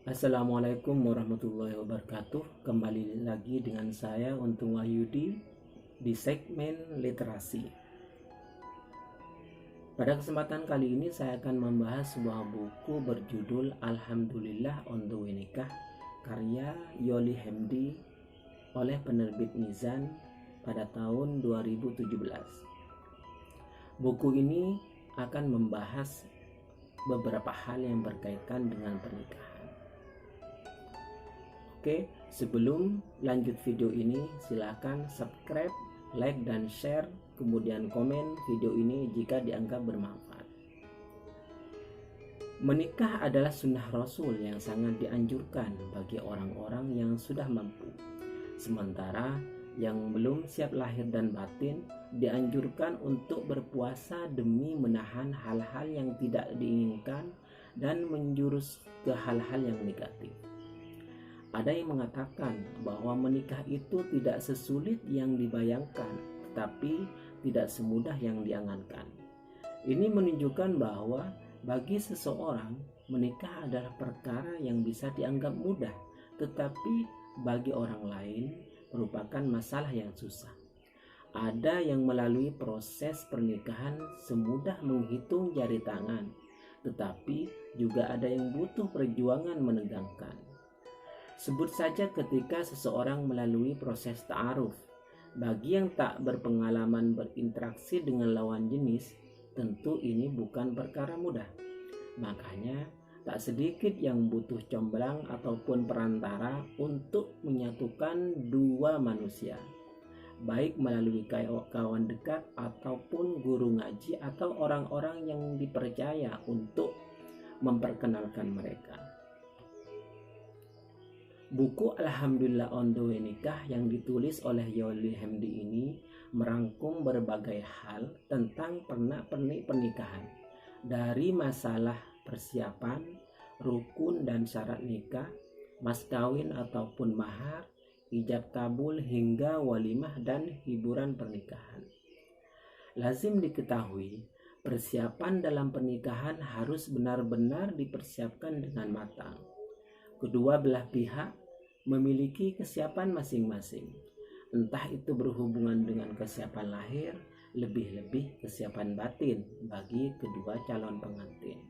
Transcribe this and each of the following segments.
Assalamualaikum warahmatullahi wabarakatuh. Kembali lagi dengan saya Untung Wahyudi di segmen literasi. Pada kesempatan kali ini saya akan membahas sebuah buku berjudul Alhamdulillah on the Way Nikah karya Yoli Hamdi oleh penerbit Mizan pada tahun 2017. Buku ini akan membahas beberapa hal yang berkaitan dengan pernikahan. Oke, sebelum lanjut video ini, silakan subscribe, like, dan share, kemudian komen video ini jika dianggap bermanfaat. Menikah adalah sunnah Rasul yang sangat dianjurkan bagi orang-orang yang sudah mampu. Sementara yang belum siap lahir dan batin dianjurkan untuk berpuasa demi menahan hal-hal yang tidak diinginkan dan menjurus ke hal-hal yang negatif. Ada yang mengatakan bahwa menikah itu tidak sesulit yang dibayangkan, tetapi tidak semudah yang diangankan. Ini menunjukkan bahwa bagi seseorang, menikah adalah perkara yang bisa dianggap mudah, tetapi bagi orang lain merupakan masalah yang susah. Ada yang melalui proses pernikahan semudah menghitung jari tangan, tetapi juga ada yang butuh perjuangan menegangkan. Sebut saja ketika seseorang melalui proses ta'aruf. Bagi yang tak berpengalaman berinteraksi dengan lawan jenis, tentu ini bukan perkara mudah. Makanya, tak sedikit yang butuh comblang ataupun perantara untuk menyatukan dua manusia, baik melalui kawan dekat ataupun guru ngaji atau orang-orang yang dipercaya untuk memperkenalkan mereka. Buku Alhamdulillah on the Way Nikah yang ditulis oleh Yoli Hamdi ini merangkum berbagai hal tentang pernak-pernik pernikahan, dari masalah persiapan, rukun dan syarat nikah, mas kawin ataupun mahar, ijab kabul hingga walimah dan hiburan pernikahan. Lazim diketahui, persiapan dalam pernikahan harus benar-benar dipersiapkan dengan matang. Kedua belah pihak memiliki kesiapan masing-masing, entah itu berhubungan dengan kesiapan lahir, lebih-lebih kesiapan batin bagi kedua calon pengantin.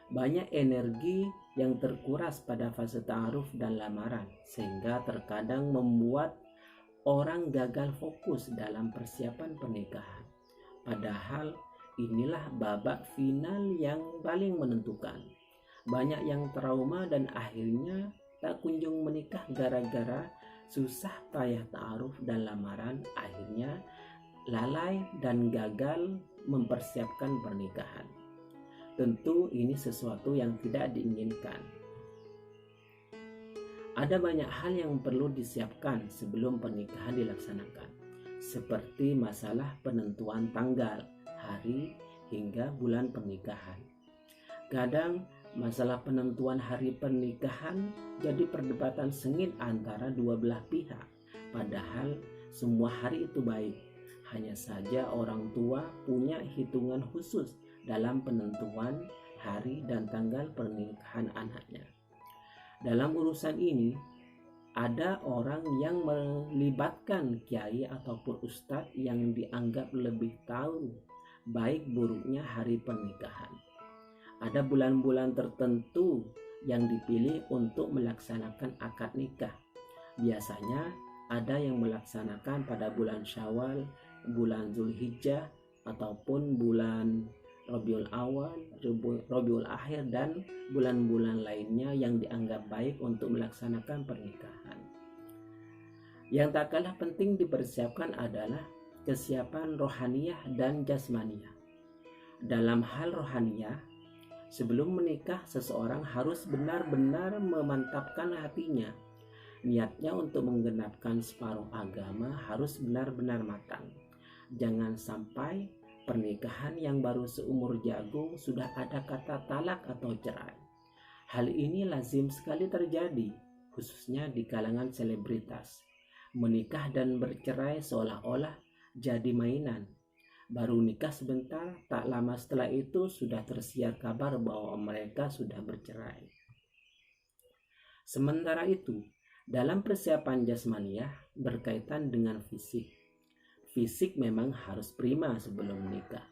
Banyak energi yang terkuras pada fase ta'aruf dan lamaran, sehingga terkadang membuat orang gagal fokus dalam persiapan pernikahan. Padahal inilah babak final yang paling menentukan. Banyak yang trauma dan akhirnya tak kunjung menikah gara-gara susah payah ta'aruf dan lamaran, akhirnya lalai dan gagal mempersiapkan pernikahan. Tentu ini sesuatu yang tidak diinginkan. Ada banyak hal yang perlu disiapkan sebelum pernikahan dilaksanakan, seperti masalah penentuan tanggal, hari, hingga bulan pernikahan. Kadang masalah penentuan hari pernikahan jadi perdebatan sengit antara dua belah pihak. Padahal semua hari itu baik. Hanya saja orang tua punya hitungan khusus dalam penentuan hari dan tanggal pernikahan anaknya. Dalam urusan ini, ada orang yang melibatkan kiai ataupun ustadz yang dianggap lebih tahu baik buruknya hari pernikahan. Ada bulan-bulan tertentu yang dipilih untuk melaksanakan akad nikah. Biasanya ada yang melaksanakan pada bulan Syawal, bulan Zulhijjah, ataupun bulan Rabiul Awal, Rabiul Akhir, dan bulan-bulan lainnya yang dianggap baik untuk melaksanakan pernikahan. Yang tak kalah penting dipersiapkan adalah kesiapan rohaniyah dan jasmaniyah. Dalam hal rohaniyah, sebelum menikah, seseorang harus benar-benar memantapkan hatinya. Niatnya untuk menggenapkan separuh agama harus benar-benar matang. Jangan sampai pernikahan yang baru seumur jagung sudah ada kata talak atau cerai. Hal ini lazim sekali terjadi, khususnya di kalangan selebritas. Menikah dan bercerai seolah-olah jadi mainan. Baru nikah sebentar, tak lama setelah itu sudah tersiar kabar bahwa mereka sudah bercerai. Sementara itu, dalam persiapan jasmaniah berkaitan dengan fisik. Fisik memang harus prima sebelum menikah.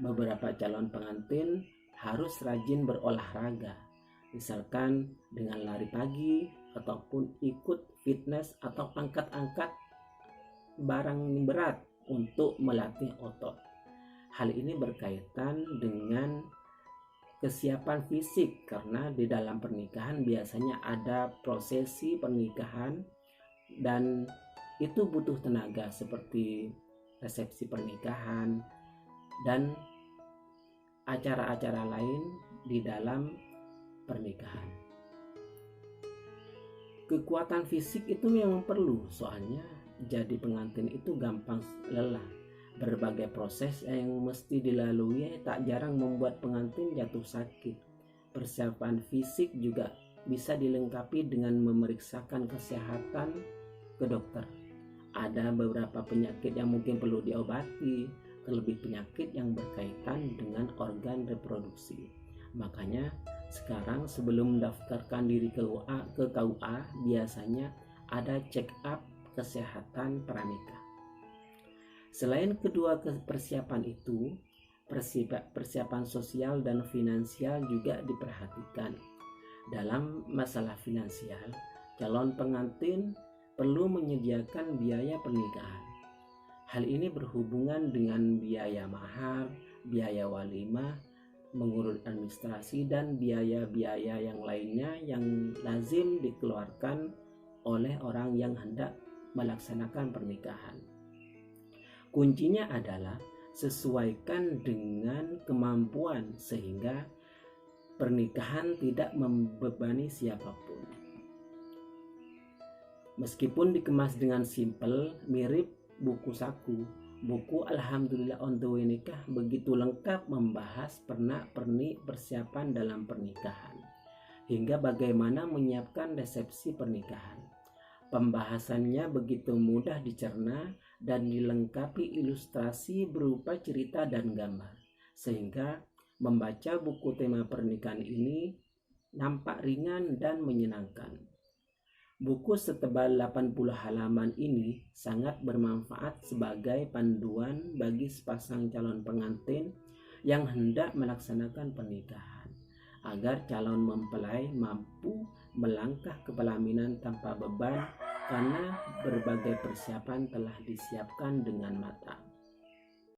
Beberapa calon pengantin harus rajin berolahraga, misalkan dengan lari pagi ataupun ikut fitness atau angkat-angkat barang berat untuk melatih otot. Hal ini berkaitan dengan kesiapan fisik karena di dalam pernikahan biasanya ada prosesi pernikahan dan itu butuh tenaga seperti resepsi pernikahan dan acara-acara lain di dalam pernikahan. Kekuatan fisik itu memang perlu, soalnya jadi pengantin itu gampang lelah. Berbagai proses yang mesti dilalui tak jarang membuat pengantin jatuh sakit. Persiapan fisik juga bisa dilengkapi dengan memeriksakan kesehatan ke dokter. Ada beberapa penyakit yang mungkin perlu diobati, terlebih penyakit yang berkaitan dengan organ reproduksi. Makanya sekarang sebelum mendaftarkan diri ke KUA biasanya ada check up kesehatan pranikah. Selain kedua persiapan itu, persiapan sosial dan finansial juga diperhatikan. Dalam masalah finansial, calon pengantin perlu menyediakan biaya pernikahan. Hal ini berhubungan dengan biaya mahar, biaya walimah, mengurus administrasi, dan biaya-biaya yang lainnya yang lazim dikeluarkan oleh orang yang hendak melaksanakan pernikahan. Kuncinya adalah sesuaikan dengan kemampuan sehingga pernikahan tidak membebani siapapun. Meskipun dikemas dengan simpel, mirip buku saku, buku Alhamdulillah on the way nikah begitu lengkap membahas pernak-pernik persiapan dalam pernikahan hingga bagaimana menyiapkan resepsi pernikahan. Pembahasannya begitu mudah dicerna dan dilengkapi ilustrasi berupa cerita dan gambar, sehingga membaca buku tema pernikahan ini nampak ringan dan menyenangkan. Buku setebal 80 halaman ini sangat bermanfaat sebagai panduan bagi sepasang calon pengantin yang hendak melaksanakan pernikahan, agar calon mempelai mampu melangkah ke pelaminan tanpa beban karena berbagai persiapan telah disiapkan dengan matang.